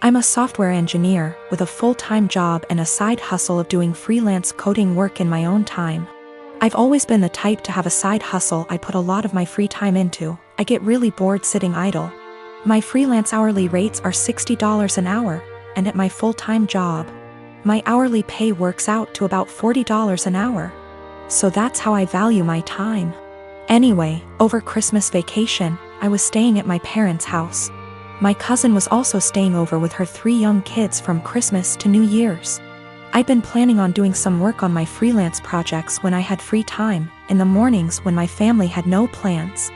I'm a software engineer with a full-time job and a side hustle of doing freelance coding work in my own time. I've always been the type to have a side hustle I put a lot of my free time into. I get really bored sitting idle. My freelance hourly rates are $60 an hour, and at my full-time job, my hourly pay works out to about $40 an hour. So that's how I value my time. Anyway, over Christmas vacation, I was staying at my parents' house. My cousin was also staying over with her 3 young kids from Christmas to New Year's. I'd been planning on doing some work on my freelance projects when I had free time, in the mornings when my family had no plans.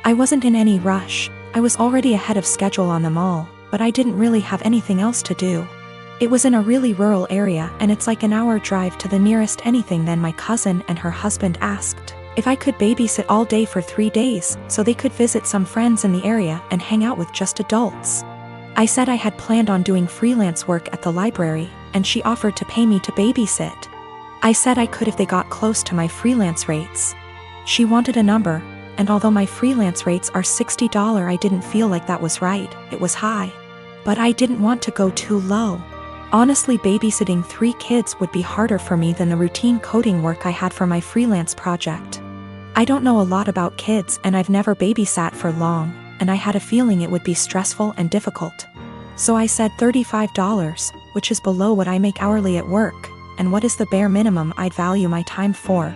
I wasn't in any rush. I was already ahead of schedule on them all, but I didn't really have anything else to do. It was in a really rural area and it's like an hour drive to the nearest anything. Then my cousin and her husband asked if I could babysit all day for 3 days so they could visit some friends in the area and hang out with just adults. I said I had planned on doing freelance work at the library, and she offered to pay me to babysit. I said I could if they got close to my freelance rates. She wanted a number, and although my freelance rates are $60, I didn't feel like that was right. It was high. But I didn't want to go too low. Honestly, babysitting 3 kids would be harder for me than the routine coding work I had for my freelance project. I don't know a lot about kids and I've never babysat for long, and I had a feeling it would be stressful and difficult. So I said $35, which is below what I make hourly at work, and what is the bare minimum I'd value my time for,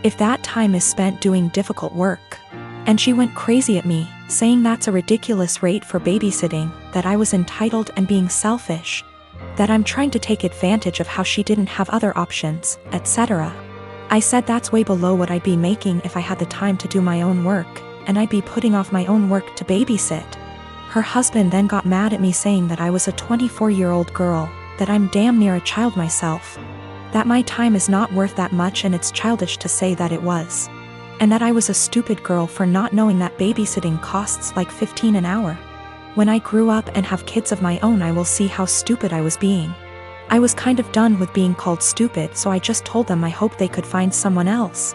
if that time is spent doing difficult work. And she went crazy at me, saying that's a ridiculous rate for babysitting, that I was entitled and being selfish, that I'm trying to take advantage of how she didn't have other options, etc. I said that's way below what I'd be making if I had the time to do my own work, and I'd be putting off my own work to babysit. Her husband then got mad at me, saying that I was a 24-year-old girl, that I'm damn near a child myself, that my time is not worth that much and it's childish to say that it was, and that I was a stupid girl for not knowing that babysitting costs like $15 an hour. When I grew up and have kids of my own, I will see how stupid I was being. I was kind of done with being called stupid, so I just told them I hope they could find someone else.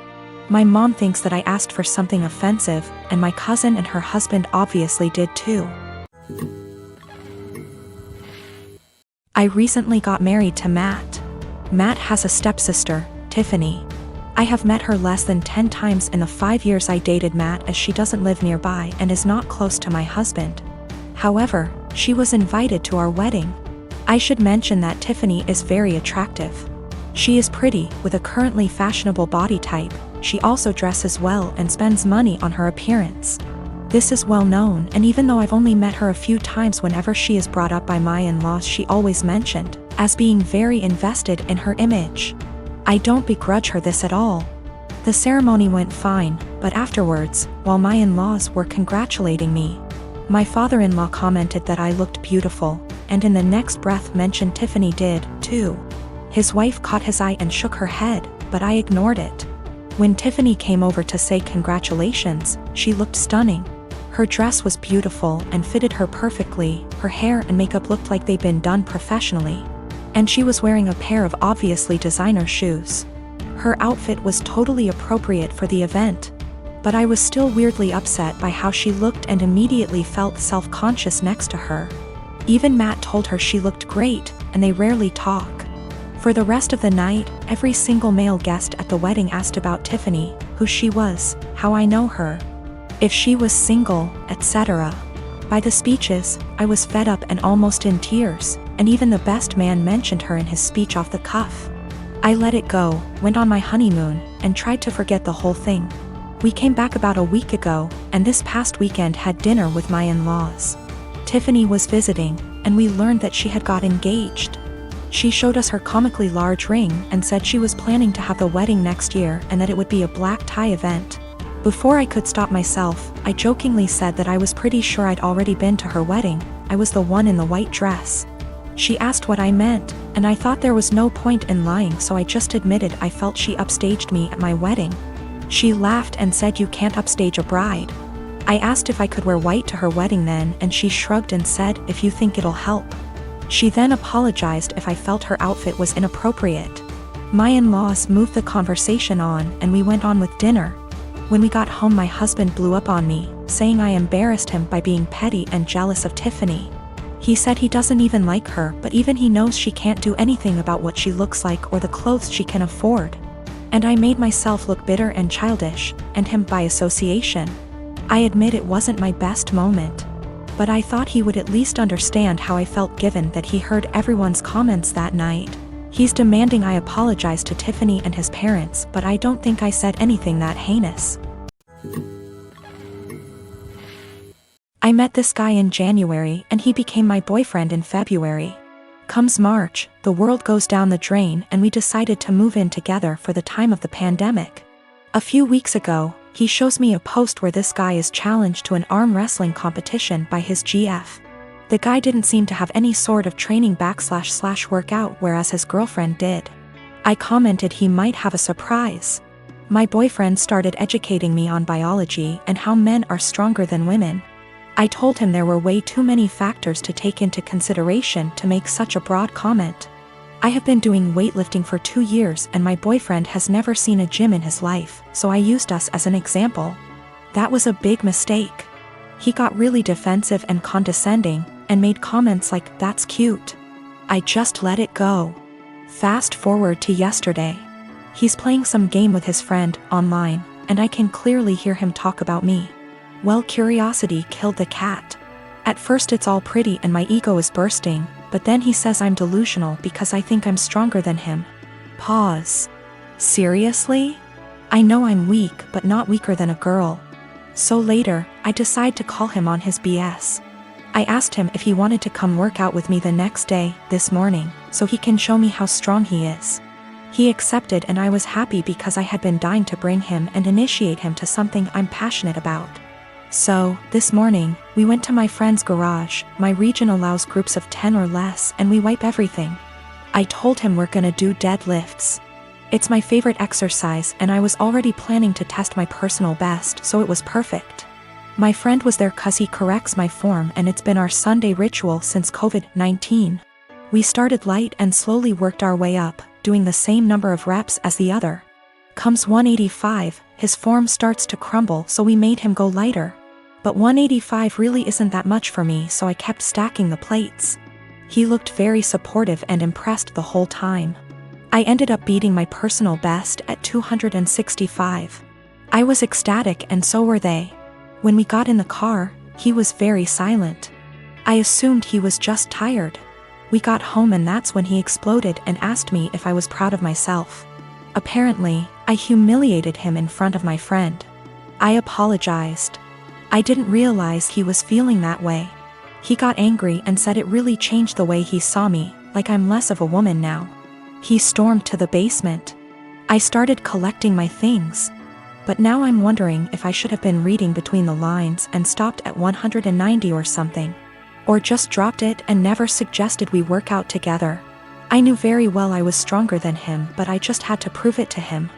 My mom thinks that I asked for something offensive, and my cousin and her husband obviously did too. I recently got married to Matt. Matt has a stepsister, Tiffany. I have met her less than 10 times in the 5 years I dated Matt, as she doesn't live nearby and is not close to my husband. However, she was invited to our wedding. I should mention that Tiffany is very attractive. She is pretty, with a currently fashionable body type. She also dresses well and spends money on her appearance. This is well known, and even though I've only met her a few times, whenever she is brought up by my in-laws, she always mentioned as being very invested in her image. I don't begrudge her this at all. The ceremony went fine, but afterwards, while my in-laws were congratulating me, my father-in-law commented that I looked beautiful, and in the next breath mentioned Tiffany did, too. His wife caught his eye and shook her head, but I ignored it. When Tiffany came over to say congratulations, she looked stunning. Her dress was beautiful and fitted her perfectly, her hair and makeup looked like they'd been done professionally, and she was wearing a pair of obviously designer shoes. Her outfit was totally appropriate for the event, but I was still weirdly upset by how she looked and immediately felt self-conscious next to her. Even Matt told her she looked great, and they rarely talk. For the rest of the night, every single male guest at the wedding asked about Tiffany, who she was, how I know her, if she was single, etc. By the speeches, I was fed up and almost in tears, and even the best man mentioned her in his speech off the cuff. I let it go, went on my honeymoon, and tried to forget the whole thing. We came back about a week ago, and this past weekend had dinner with my in-laws. Tiffany was visiting, and we learned that she had got engaged. She showed us her comically large ring and said she was planning to have the wedding next year and that it would be a black tie event. Before I could stop myself, I jokingly said that I was pretty sure I'd already been to her wedding. I was the one in the white dress. She asked what I meant, and I thought there was no point in lying, so I just admitted I felt she upstaged me at my wedding. She laughed and said, "You can't upstage a bride." I asked if I could wear white to her wedding then, and she shrugged and said, "If you think it'll help." She then apologized if I felt her outfit was inappropriate. My in-laws moved the conversation on, and we went on with dinner. When we got home, my husband blew up on me, saying I embarrassed him by being petty and jealous of Tiffany. He said he doesn't even like her, but even he knows she can't do anything about what she looks like or the clothes she can afford. And I made myself look bitter and childish, and him by association. I admit it wasn't my best moment. But I thought he would at least understand how I felt given that he heard everyone's comments that night. He's demanding I apologize to Tiffany and his parents, but I don't think I said anything that heinous. I met this guy in January and he became my boyfriend in February. Comes March, the world goes down the drain and we decided to move in together for the time of the pandemic. A few weeks ago, he shows me a post where this guy is challenged to an arm wrestling competition by his GF. The guy didn't seem to have any sort of training / workout, whereas his girlfriend did. I commented he might have a surprise. My boyfriend started educating me on biology and how men are stronger than women. I told him there were way too many factors to take into consideration to make such a broad comment. I have been doing weightlifting for 2 years and my boyfriend has never seen a gym in his life, so I used us as an example. That was a big mistake. He got really defensive and condescending, and made comments like, "That's cute." I just let it go. Fast forward to yesterday. He's playing some game with his friend, online, and I can clearly hear him talk about me. Well, curiosity killed the cat. At first it's all pretty and my ego is bursting, but then he says I'm delusional because I think I'm stronger than him. Pause. Seriously? I know I'm weak, but not weaker than a girl. So later, I decide to call him on his BS. I asked him if he wanted to come work out with me the next day, this morning, so he can show me how strong he is. He accepted and I was happy because I had been dying to bring him and initiate him to something I'm passionate about. So, this morning, we went to my friend's garage. My region allows groups of 10 or less and we wipe everything. I told him we're gonna do deadlifts. It's my favorite exercise and I was already planning to test my personal best, so it was perfect. My friend was there cause he corrects my form and it's been our Sunday ritual since COVID-19. We started light and slowly worked our way up, doing the same number of reps as the other. Comes 185, his form starts to crumble, so we made him go lighter. But 185 really isn't that much for me, so I kept stacking the plates. He looked very supportive and impressed the whole time. I ended up beating my personal best at 265. I was ecstatic and so were they. When we got in the car, he was very silent. I assumed he was just tired. We got home and that's when he exploded and asked me if I was proud of myself. Apparently, I humiliated him in front of my friend. I apologized. I didn't realize he was feeling that way. He got angry and said it really changed the way he saw me, like I'm less of a woman now. He stormed to the basement. I started collecting my things. But now I'm wondering if I should have been reading between the lines and stopped at 190 or something. Or just dropped it and never suggested we work out together. I knew very well I was stronger than him, but I just had to prove it to him.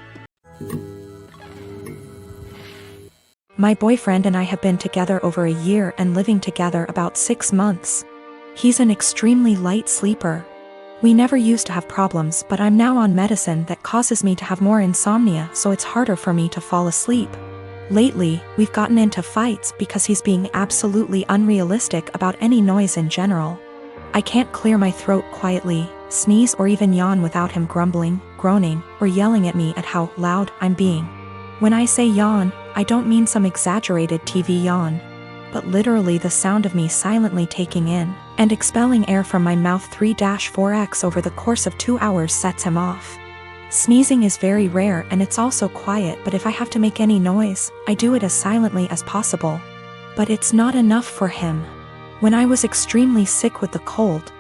My boyfriend and I have been together over a year and living together about 6 months. He's an extremely light sleeper. We never used to have problems, but I'm now on medicine that causes me to have more insomnia, so it's harder for me to fall asleep. Lately, we've gotten into fights because he's being absolutely unrealistic about any noise in general. I can't clear my throat quietly, sneeze or even yawn without him grumbling, groaning, or yelling at me at how loud I'm being. When I say yawn, I don't mean some exaggerated TV yawn, but literally the sound of me silently taking in and expelling air from my mouth 3-4x over the course of 2 hours sets him off. Sneezing is very rare and it's also quiet, but if I have to make any noise, I do it as silently as possible. But it's not enough for him. When I was extremely sick with the cold,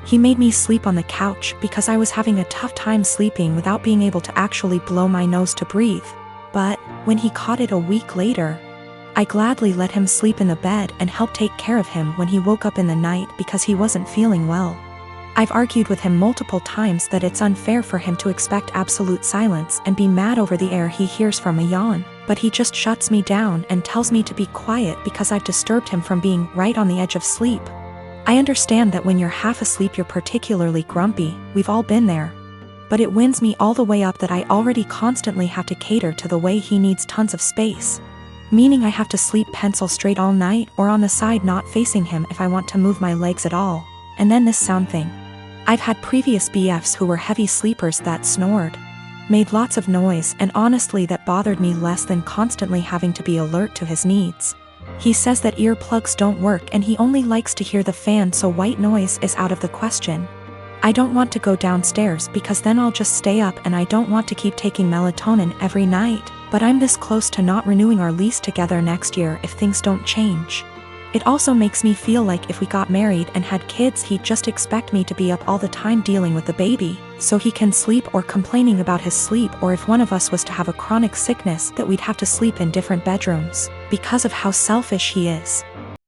he made me sleep on the couch because I was having a tough time sleeping without being able to actually blow my nose to breathe. But when he caught it a week later, I gladly let him sleep in the bed and helped take care of him when he woke up in the night because he wasn't feeling well. I've argued with him multiple times that it's unfair for him to expect absolute silence and be mad over the air he hears from a yawn, but he just shuts me down and tells me to be quiet because I've disturbed him from being right on the edge of sleep. I understand that when you're half asleep you're particularly grumpy, we've all been there. But it winds me all the way up that I already constantly have to cater to the way he needs tons of space. meaning I have to sleep pencil straight all night or on the side not facing him if I want to move my legs at all. And then this sound thing. I've had previous BFs who were heavy sleepers that snored, made lots of noise, and honestly that bothered me less than constantly having to be alert to his needs. He says that earplugs don't work and he only likes to hear the fan, so white noise is out of the question. I don't want to go downstairs because then I'll just stay up, and I don't want to keep taking melatonin every night, but I'm this close to not renewing our lease together next year if things don't change. It also makes me feel like if we got married and had kids, he'd just expect me to be up all the time dealing with the baby, so he can sleep, or complaining about his sleep, or if one of us was to have a chronic sickness that we'd have to sleep in different bedrooms, because of how selfish he is.